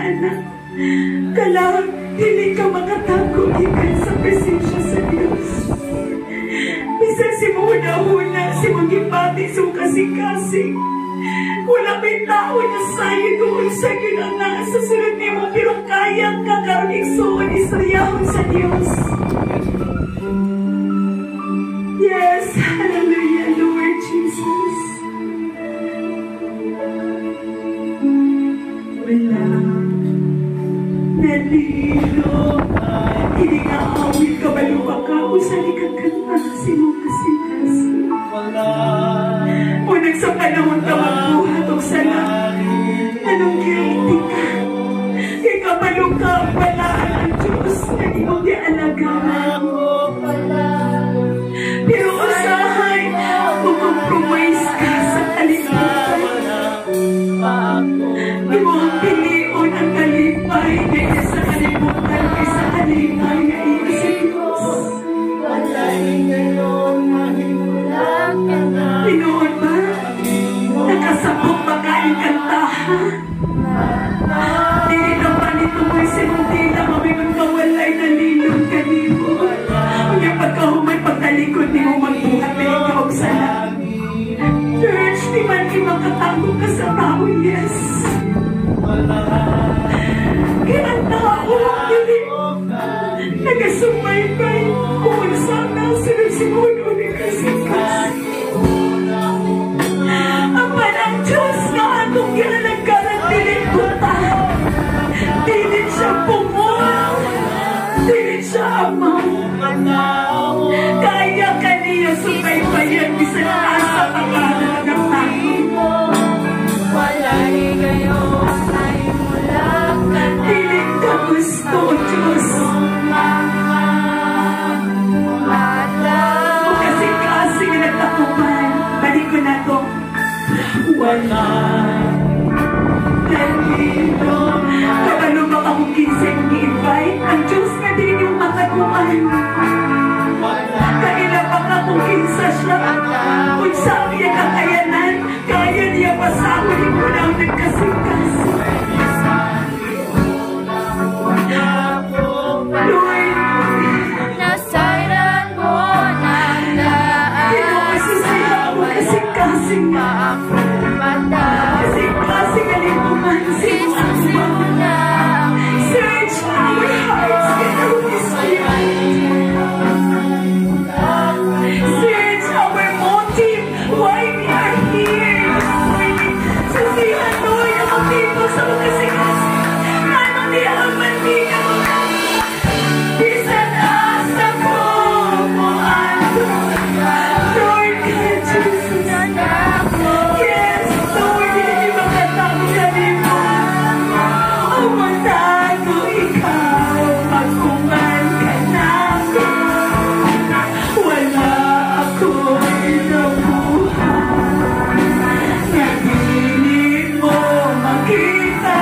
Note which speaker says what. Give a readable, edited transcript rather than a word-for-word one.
Speaker 1: anak. Kailangan hindi ka makatago ikan sa presensya sa Diyos. Bisan si huna-huna, si magipati, si kasing-kasing. Wala may tao na sa'yo doon sa ginana sa sunod niyo, pero kayang kakaroning suon isayahon sa Diyos. Yes, hallelujah, Lord Jesus. Wala nalilo, hindi nga awit ka maluwa ka o sali kang kanta si mong kasing-kasing. Unang sa panahon ka magbuhat o sala, anong guilty ka? Ikabalong ka ang balaan ng Diyos na di mong dialagaan. Pero usahay, mag-compromise ka sa kalimutan. Di mo ang pilion ang kalipay, kaya sa kalimutan, kaya sa kalipay na iyo sa Diyos. Pinoon ba? Nakasabot ba kain kantahan? Dili na ba nito mo'y sinundila, mamimang kawalay na lilong kanimo. Kaya pagkahumay pagtalikod, di mo magbuhat na ikaw sa langit. Church, di man di makatago ka sa tao, yes. Kaya ang tao, hindi nagasumaybay kung sana sinusunod ni kasing-kasing. Ang manang Diyos na atong ginalagaran, dili puta, dili siya pumol, dili siya amaw. Kaya kaniya sumaybayan, bisan asa pangalan ng tayo. Dili ka gusto, Diyos. Kasing-kasing na nagtakupan, balik ko na to. Wala nalilo, kapano ba akong ginseng i-invite? Ang Diyos na din yung mataguan. Kanina pa ka kung kinsa siya, kung saan niya kakayanan, kaya niya pasahunin ko lang nagkasing-kasing. Lord,
Speaker 2: nasairan mo ng daan.
Speaker 1: Pinoosisihan mo kasing-kasing na ako. Kasing-kasing alimuman, simula. Search our hearts and Holy Spirit. Search our motive, why we are here this morning. Sasihan, Lord, ang motibo sa mga kasing-kasing. Ano niya ang mandiya mo? Bisan asa ko mo ano. Lord God, Jesus. Yes, Lord, hindi makatago kami mo. Ang magtago ikaw, magkuman ka na ako. Wala ako'y nabuhay. Nagiling mo makita